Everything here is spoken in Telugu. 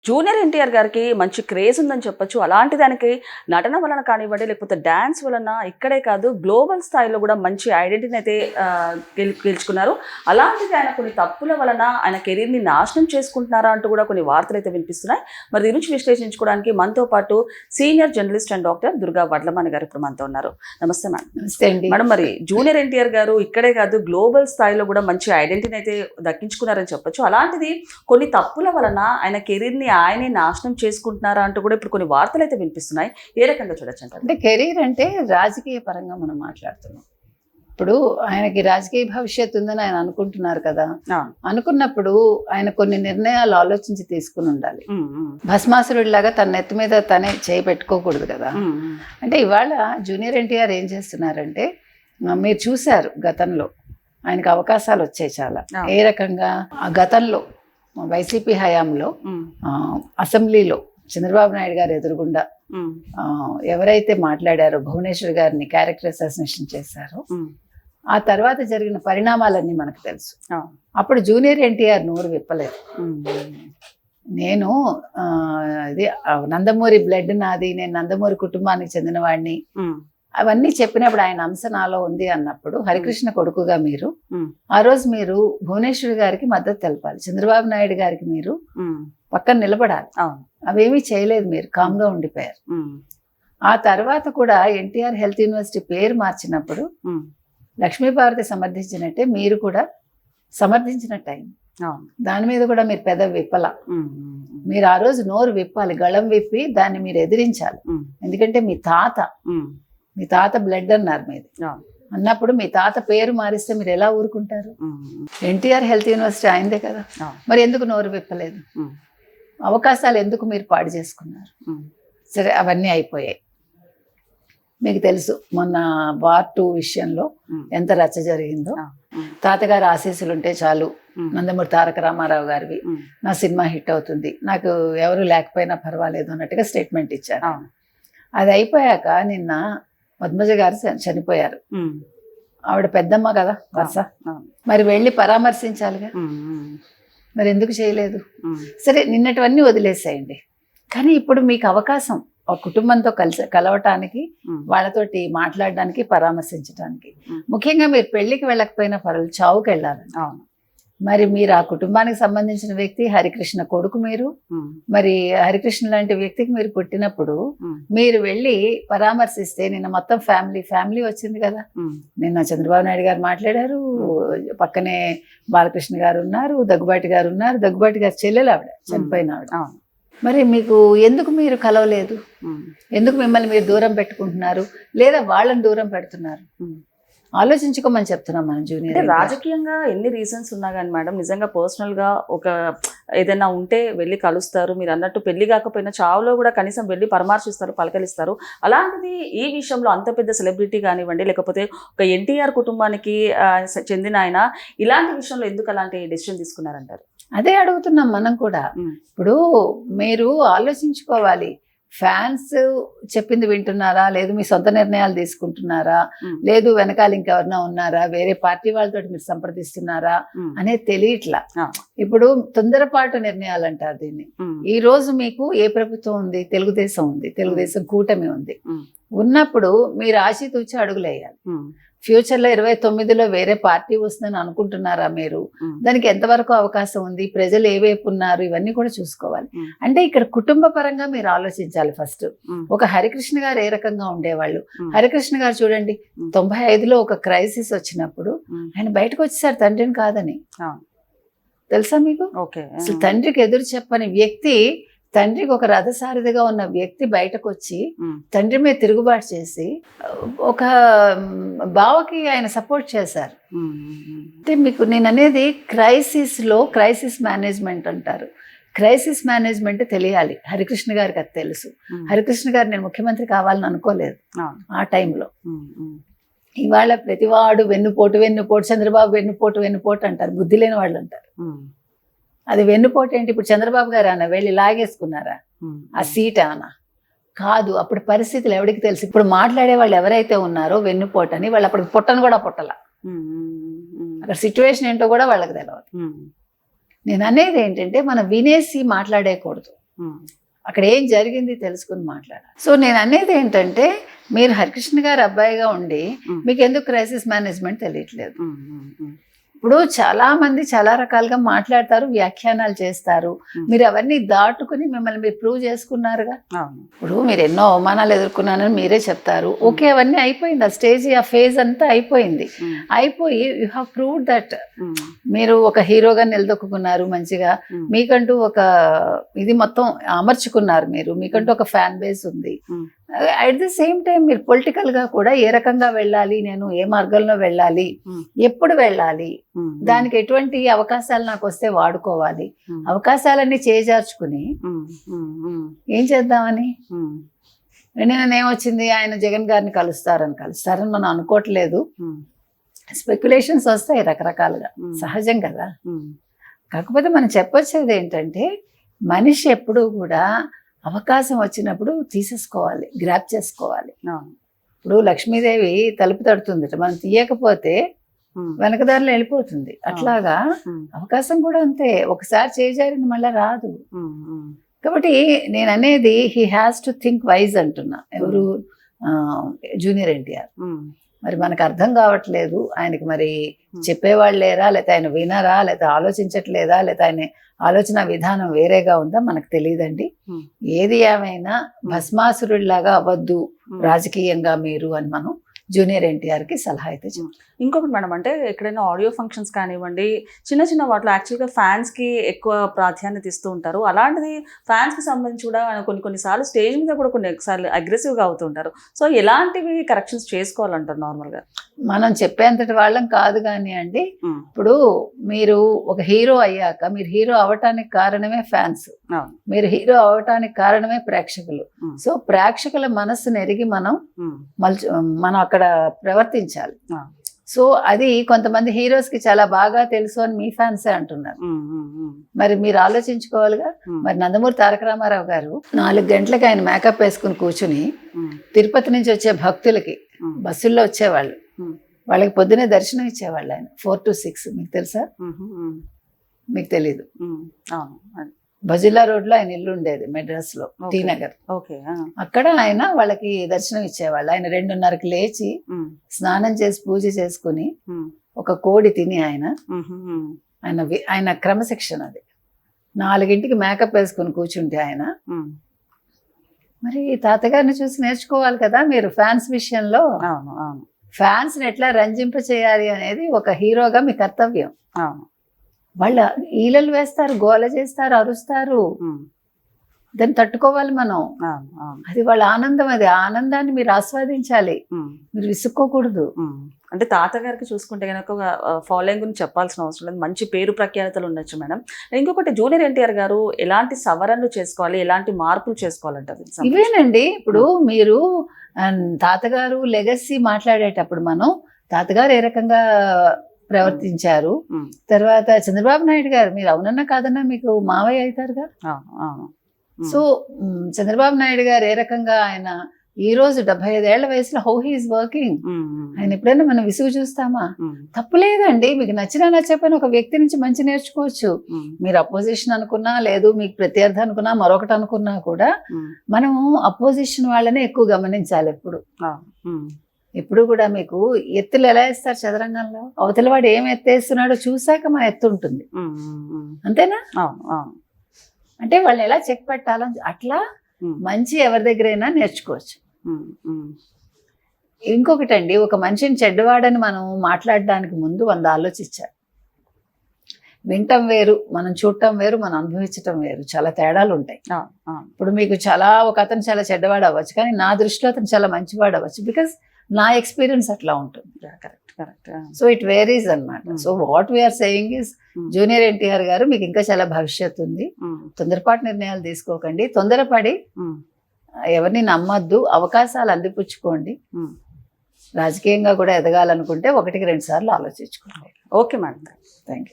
జూనియర్ ఎన్టీఆర్ గారికి మంచి క్రేజ్ ఉందని చెప్పొచ్చు. అలాంటి దానికి నటన వలన కానివ్వండి, లేకపోతే డాన్స్ వలన ఇక్కడే కాదు గ్లోబల్ స్థాయిలో కూడా మంచి ఐడెంటిటీని అయితే గెలుచుకున్నారు. అలాంటిది ఆయన కొన్ని తప్పుల వలన ఆయన కెరీర్‌ని నాశనం చేసుకుంటున్నారా అంటూ కూడా కొన్ని వార్తలు అయితే వినిపిస్తున్నాయి. మరి దీని నుంచి విశ్లేషించుకోవడానికి మనతో పాటు senior journalist and doctor Durga Vadlamani గారు ఇప్పుడు మనతో ఉన్నారు. నమస్తే మేడం. నమస్తే అండి. మేడం, మరి జూనియర్ ఎన్టీఆర్ గారు ఇక్కడే కాదు గ్లోబల్ స్థాయిలో కూడా మంచి ఐడెంటిటీని అయితే దక్కించుకున్నారని చెప్పొచ్చు. అలాంటిది కొన్ని తప్పుల వలన ఆయన కెరీర్‌ని ఆయనే నాశనం చేసుకుంటున్నారా అంటూ కూడా ఇప్పుడు కొన్ని వార్తలు అయితే వినిపిస్తున్నాయి. ఏ రకంగా చూడొచ్చు అంటారు? అంటే కెరీర్ అంటే రాజకీయ పరంగా మనం మాట్లాడుతున్నాం. ఇప్పుడు ఆయనకి రాజకీయ భవిష్యత్తు ఉందని ఆయన అనుకుంటున్నారు కదా. అనుకున్నప్పుడు ఆయన కొన్ని నిర్ణయాలు ఆలోచించి తీసుకుని ఉండాలి. భస్మాసురుడిలాగా తన నెత్తి మీద తనే చేయి పెట్టుకోకూడదు కదా. అంటే ఇవాళ జూనియర్ ఎన్టీఆర్ ఏం చేస్తున్నారంటే, మీరు చూశారు గతంలో ఆయనకు అవకాశాలు వచ్చాయి చాలా. ఏ రకంగా ఆ గతంలో వైసీపీ హయాంలో అసెంబ్లీలో చంద్రబాబు నాయుడు గారు ఎదురుగుండా ఎవరైతే మాట్లాడారో భువనేశ్వర్ గారిని క్యారెక్టర్ అసాసినేషన్ చేశారో, ఆ తర్వాత జరిగిన పరిణామాలన్నీ మనకు తెలుసు. అప్పుడు జూనియర్ ఎన్టీఆర్ నోరు విప్పలేదు. నేను ఇది నందమూరి బ్లడ్ నాది, నేను నందమూరి కుటుంబానికి చెందిన వాడిని, అవన్నీ చెప్పినప్పుడు ఆయన అంశ నాలో ఉంది అన్నప్పుడు హరికృష్ణ కొడుకుగా మీరు ఆ రోజు మీరు భువనేశ్వర్ గారికి మద్దతు తెలపాలి. చంద్రబాబు నాయుడు గారికి మీరు పక్కన నిలబడాలి. అవేమీ చేయలేదు, మీరు కామ్గా ఉండిపోయారు. ఆ తర్వాత కూడా ఎన్టీఆర్ హెల్త్ యూనివర్సిటీ పేరు మార్చినప్పుడు లక్ష్మీపార్వతి సమర్థించినట్టే మీరు కూడా సమర్థించినట్టయింది. దాని మీద కూడా మీరు పెద్ద విప్పల. మీరు ఆ రోజు నోరు విప్పాలి, గళం విప్పి దాన్ని మీరు ఎదిరించాలి. ఎందుకంటే మీ తాత బ్లడ్ అన్నారు మీది అన్నప్పుడు మీ తాత పేరు మారిస్తే మీరు ఎలా ఊరుకుంటారు? ఎన్టీఆర్ హెల్త్ యూనివర్సిటీ అయిందే కదా. మరి ఎందుకు నోరు విప్పలేదు? అవకాశాలు ఎందుకు మీరు పాడు చేసుకున్నారు? సరే, అవన్నీ అయిపోయాయి. మీకు తెలుసు మొన్న వార్ 2 విషయంలో ఎంత రచ్చ జరిగిందో. తాతగారు ఆశీస్సులు ఉంటే చాలు, నందమూరి తారక రామారావు గారివి, నా సినిమా హిట్ అవుతుంది, నాకు ఎవరు లేకపోయినా పర్వాలేదు అన్నట్టుగా స్టేట్మెంట్ ఇచ్చారు. అది అయిపోయాక నిన్న పద్మజ గారు చనిపోయారు. ఆవిడ పెద్దమ్మ కదా వరుస, మరి వెళ్ళి పరామర్శించాలిగా. మరి ఎందుకు చేయలేదు? సరే, నిన్నటివన్నీ వదిలేసేయండి. కానీ ఇప్పుడు మీకు అవకాశం ఒక కుటుంబంతో కలవటానికి, వాళ్ళతోటి మాట్లాడడానికి, పరామర్శించడానికి. ముఖ్యంగా మీరు పెళ్లికి వెళ్ళకపోయినా పర్వాలేదు, చావుకి వెళ్ళాలి. మరి మీరు ఆ కుటుంబానికి సంబంధించిన వ్యక్తి, హరికృష్ణ కొడుకు మీరు. మరి హరికృష్ణ లాంటి వ్యక్తికి మీరు పుట్టినప్పుడు మీరు వెళ్ళి పరామర్శిస్తే, నిన్న మొత్తం ఫ్యామిలీ వచ్చింది కదా. నిన్న చంద్రబాబు నాయుడు గారు మాట్లాడారు, పక్కనే బాలకృష్ణ గారు ఉన్నారు, దగ్గుబాటి గారు ఉన్నారు. దగ్గుబాటి గారు చెల్లెలు ఆవిడ, చనిపోయిన ఆవిడ. మరి మీకు ఎందుకు మీరు కలవలేదు? ఎందుకు మిమ్మల్ని మీరు దూరం పెట్టుకుంటున్నారు, లేదా వాళ్ళని దూరం పెడుతున్నారు? ఆలోచించుకోమని చెప్తున్నాం మనం. జూనియర్ రాజకీయంగా ఎన్ని రీజన్స్ ఉన్నా కానీ మేడం, నిజంగా పర్సనల్ గా ఒక ఏదైనా ఉంటే వెళ్ళి కలుస్తారు. మీరు అన్నట్టు పెళ్లి కాకపోయినా చావులో కూడా కనీసం వెళ్ళి పరామర్శిస్తారు, పలకలిస్తారు. అలాంటిది ఈ విషయంలో అంత పెద్ద సెలబ్రిటీ కానివ్వండి, లేకపోతే ఒక ఎన్టీఆర్ కుటుంబానికి చెందిన ఆయన ఇలాంటి విషయంలో ఎందుకు అలాంటి డెసిషన్ తీసుకున్నారంటారు? అదే అడుగుతున్నాం మనం కూడా. ఇప్పుడు మీరు ఆలోచించుకోవాలి. ఫ్యాన్స్ చెప్పింది వింటున్నారా, లేదు మీ సొంత నిర్ణయాలు తీసుకుంటున్నారా, లేదు వెనకాల ఇంకెవరన్నా ఉన్నారా, వేరే పార్టీ వాళ్ళతో మీరు సంప్రదిస్తున్నారా అనేది తెలియట్లా. ఇప్పుడు తొందరపాటు నిర్ణయాలు అంటారు దీన్ని. ఈ రోజు మీకు ఏ ప్రభుత్వం ఉంది? తెలుగుదేశం ఉంది, తెలుగుదేశం కూటమి ఉంది. ఉన్నప్పుడు మీరు ఆచితూచి అడుగులేయాలి. ఫ్యూచర్లో 29లో వేరే పార్టీ వస్తుందని అనుకుంటున్నారా మీరు? దానికి ఎంతవరకు అవకాశం ఉంది? ప్రజలు ఏ వైపు ఉన్నారు? ఇవన్నీ కూడా చూసుకోవాలి. అంటే ఇక్కడ కుటుంబ పరంగా మీరు ఆలోచించాలి ఫస్ట్. ఒక హరికృష్ణ గారు ఏ రకంగా ఉండేవాళ్ళు? హరికృష్ణ గారు చూడండి, 95లో ఒక క్రైసిస్ వచ్చినప్పుడు ఆయన బయటకు వచ్చేసారు తండ్రిని కాదని. తెలుసా మీకు? అసలు తండ్రికి ఎదురు చెప్పని వ్యక్తి, తండ్రికి ఒక రథసారథిగా ఉన్న వ్యక్తి బయటకు వచ్చి తండ్రి మీద తిరుగుబాటు చేసి ఒక బావకి ఆయన సపోర్ట్ చేశారు. అంటే మీకు నేను అనేది క్రైసిస్ మేనేజ్మెంట్ అంటారు. క్రైసిస్ మేనేజ్మెంట్ తెలియాలి. హరికృష్ణ గారికి అది తెలుసు. హరికృష్ణ గారు నేను ముఖ్యమంత్రి కావాలని అనుకోలేదు ఆ టైంలో. ఇవాళ ప్రతివాడు వెన్నుపోటు, చంద్రబాబు వెన్నుపోటు అంటారు, బుద్ధి లేని వాళ్ళు అంటారు. అది వెన్నుపోటు ఏంటి? ఇప్పుడు చంద్రబాబు గారు అన్న వెళ్ళి లాగేసుకున్నారా ఆ సీట్? అన్న కాదు. అప్పుడు పరిస్థితులు ఎవరికి తెలుసు? ఇప్పుడు మాట్లాడే వాళ్ళు ఎవరైతే ఉన్నారో వెన్నుపోటు అని, వాళ్ళు అప్పుడు పుట్టను కూడా పుట్టల. అక్కడ సిచ్యువేషన్ ఏంటో కూడా వాళ్ళకి తెలియదు. నేను అనేది ఏంటంటే మనం వినేసి మాట్లాడేయకూడదు. అక్కడ ఏం జరిగింది తెలుసుకుని మాట్లాడాలి. సో నేను అనేది ఏంటంటే, మీరు హరికృష్ణ గారు అబ్బాయిగా ఉండి మీకు ఎందుకు క్రైసిస్ మేనేజ్మెంట్ తెలియట్లేదు? ఇప్పుడు చాలా మంది చాలా రకాలుగా మాట్లాడతారు, వ్యాఖ్యానాలు చేస్తారు. మీరు అవన్నీ దాటుకుని మిమ్మల్ని మీరు ప్రూవ్ చేసుకున్నారుగా. ఇప్పుడు మీరు ఎన్నో అవమానాలు ఎదుర్కొన్నానని మీరే చెప్తారు. ఓకే, అవన్నీ అయిపోయింది, ఆ స్టేజ్ ఆ ఫేజ్ అంతా అయిపోయింది. అయిపోయి యూ హ్యావ్ ప్రూవ్డ్ దట్ మీరు ఒక హీరోగా నిలదొక్కున్నారు, మంచిగా మీకంటూ ఒక ఇది మొత్తం అమర్చుకున్నారు. మీకంటూ ఒక ఫ్యాన్ బేస్ ఉంది. అట్ ది సేమ్ టైం మీరు పొలిటికల్ గా కూడా ఏ రకంగా వెళ్ళాలి, నేను ఏ మార్గంలో వెళ్ళాలి, ఎప్పుడు వెళ్ళాలి, దానికి ఎటువంటి అవకాశాలు నాకు వస్తే వాడుకోవాలి, అవకాశాలన్నీ చేజార్చుకుని ఏం చేద్దామని. నేనేమొచ్చింది, ఆయన జగన్ గారిని కలుస్తారని మనం అనుకోవట్లేదు. స్పెక్యులేషన్స్ వస్తాయి రకరకాలుగా, సహజం కదా. కాకపోతే మనం చెప్పొచ్చేది ఏంటంటే, మనిషి ఎప్పుడూ కూడా అవకాశం వచ్చినప్పుడు తీసేసుకోవాలి, గ్రాప్ చేసుకోవాలి. ఇప్పుడు లక్ష్మీదేవి తలుపు తడుతుంది, మనం తీయకపోతే వెనకదారిలో వెళ్ళిపోతుంది. అట్లాగా అవకాశం కూడా అంతే, ఒకసారి చేజారింది మళ్ళీ రాదు. కాబట్టి నేను అనేది he has to think wise అంటున్నా. ఎవరు? జూనియర్ ఎన్టీఆర్. మరి మనకు అర్థం కావట్లేదు ఆయనకి, మరి చెప్పేవాళ్ళు లేరా, లేకపోతే ఆయన వినరా, లేకపోతే ఆలోచించట్లేదా, లేకపోతే ఆయన ఆలోచన విధానం వేరేగా ఉందా, మనకు తెలియదండి. ఏది ఏమైనా భస్మాసురుడిలాగా అవ్వద్దు రాజకీయంగా మీరు అని మనం జూనియర్ ఎన్టీఆర్ కి సలహా అయితే చెప్తాం. ఇంకొకటి మేడం, అంటే ఎక్కడైనా ఆడియో ఫంక్షన్స్ కానివ్వండి, చిన్న చిన్న వాటిలో యాక్చువల్గా ఫ్యాన్స్ కి ఎక్కువ ప్రాధాన్యత ఇస్తూ ఉంటారు. అలాంటిది ఫ్యాన్స్ కి సంబంధించి కూడా కొన్నిసార్లు స్టేజ్ మీద కూడా కొన్నిసార్లు అగ్రెసివ్ గా అవుతుంటారు. సో ఎలాంటివి కరెక్షన్స్ చేసుకోవాలంటారు నార్మల్ గా? మనం చెప్పేంతటి వాళ్ళం కాదు కానీ అండి. ఇప్పుడు మీరు ఒక హీరో అయ్యాక, మీరు హీరో అవటానికి కారణమే ఫ్యాన్స్, మీరు హీరో అవటానికి కారణమే ప్రేక్షకులు. సో ప్రేక్షకుల మనస్సును ఎరిగి మనం అక్కడ ప్రవర్తించాలి. సో అది కొంతమంది హీరోస్ కి చాలా బాగా తెలుసు అని మీ ఫ్యాన్సే అంటున్నారు. మరి మీరు ఆలోచించుకోవాలిగా. మరి నందమూరి తారక రామారావు గారు 4 గంటలకు ఆయన మేకప్ వేసుకుని కూర్చుని తిరుపతి నుంచి వచ్చే భక్తులకి బస్సుల్లో వచ్చేవాళ్ళు, వాళ్ళకి పొద్దునే దర్శనం ఇచ్చేవాళ్ళు ఆయన 4 to 6. మీకు తెలుసా? మీకు తెలీదు. బజిల్లా రోడ్ లో ఆయన ఇల్లు ఉండేది, మెడ్రాస్ లో, టీ నగర్. అక్కడ ఆయన వాళ్ళకి దర్శనం ఇచ్చేవాళ్ళు. ఆయన 2:30కి లేచి స్నానం చేసి పూజ చేసుకుని ఒక కోడి తిని ఆయన క్రమశిక్షణ అది. 4ంటికి మేకప్ వేసుకుని కూర్చుంటే ఆయన, మరి తాతగారిని చూసి నేర్చుకోవాలి కదా మీరు ఫ్యాన్స్ విషయంలో. ఫ్యాన్స్ ని ఎట్లా రంజింప చేయాలి అనేది ఒక హీరోగా మీ కర్తవ్యం. వాళ్ళ ఈలలు వేస్తారు, గోల చేస్తారు, అరుస్తారు, దాన్ని తట్టుకోవాలి మనం. అది వాళ్ళ ఆనందం, అది ఆనందాన్ని మీరు ఆస్వాదించాలి, మీరు విసుక్కోకూడదు. అంటే తాతగారికి చూసుకుంటే కనుక ఫాలోయింగ్ గురించి చెప్పాల్సిన అవసరం లేదు, మంచి పేరు ప్రఖ్యాతలు ఉండొచ్చు మేడం. ఇంకొకటి జూనియర్ ఎన్టీఆర్ గారు ఎలాంటి సవరణలు చేసుకోవాలి, ఎలాంటి మార్పులు చేసుకోవాలంటారు? ఇవేనండి. ఇప్పుడు మీరు తాతగారు లెగసీ మాట్లాడేటప్పుడు మనం తాతగారు ఏ రకంగా ప్రవర్తించారు, తర్వాత చంద్రబాబు నాయుడు గారు మీరు అవునన్నా కాదన్నా మీకు మావయ్య అవుతారుగా. సో చంద్రబాబు నాయుడు గారు ఏ రకంగా ఆయన ఈ రోజు 75 ఏళ్ల వయసులో హౌ హీఈస్ వర్కింగ్, ఆయన ఎప్పుడైనా మనం విసుగు చూస్తామా? తప్పులేదండి. మీకు నచ్చినా నచ్చకపోయినా ఒక వ్యక్తి నుంచి మంచి నేర్చుకోవచ్చు. మీరు అపోజిషన్ అనుకున్నా, లేదు మీకు ప్రత్యర్థి అనుకున్నా, మరొకటి అనుకున్నా కూడా మనం అపోజిషన్ వాళ్ళనే ఎక్కువ గమనించాలి. ఎప్పుడు కూడా మీకు ఎత్తులు ఎలా వేస్తారు చదరంగంలో, అవతల వాడు ఏం ఎత్తేస్తున్నాడో చూసాక మన ఎత్తు ఉంటుంది, అంతేనా? అంటే వాళ్ళని ఎలా చెక్ పెట్టాలని అట్లా మంచి ఎవరి దగ్గరైనా నేర్చుకోవచ్చు. ఇంకొకటండి, ఒక మనిషిని చెడ్డవాడని మనం మాట్లాడడానికి ముందు 100 ఆలోచించాలి. వింటం వేరు, మనం చూడటం వేరు, మనం అనుభవించటం వేరు, చాలా తేడాలు ఉంటాయి. ఇప్పుడు మీకు ఒక అతను చాలా చెడ్డవాడు అవ్వచ్చు, కానీ నా దృష్టిలో అతను చాలా మంచివాడు అవ్వచ్చు, బికాస్ నా ఎక్స్పీరియన్స్ అట్లా ఉంటుంది. సో ఇట్ వేరీస్ అన్నమాట. So what we're saying is, junior NTR గారు మీకు ఇంకా చాలా భవిష్యత్తు ఉంది. తొందరపాటు నిర్ణయాలు తీసుకోకండి, తొందరపడి ఎవరిని నమ్మద్దు, అవకాశాలు అందిపుచ్చుకోండి. రాజకీయంగా కూడా ఎదగాలనుకుంటే 1కి 2 సార్లు ఆలోచించుకోండి. Okay madam, thank you.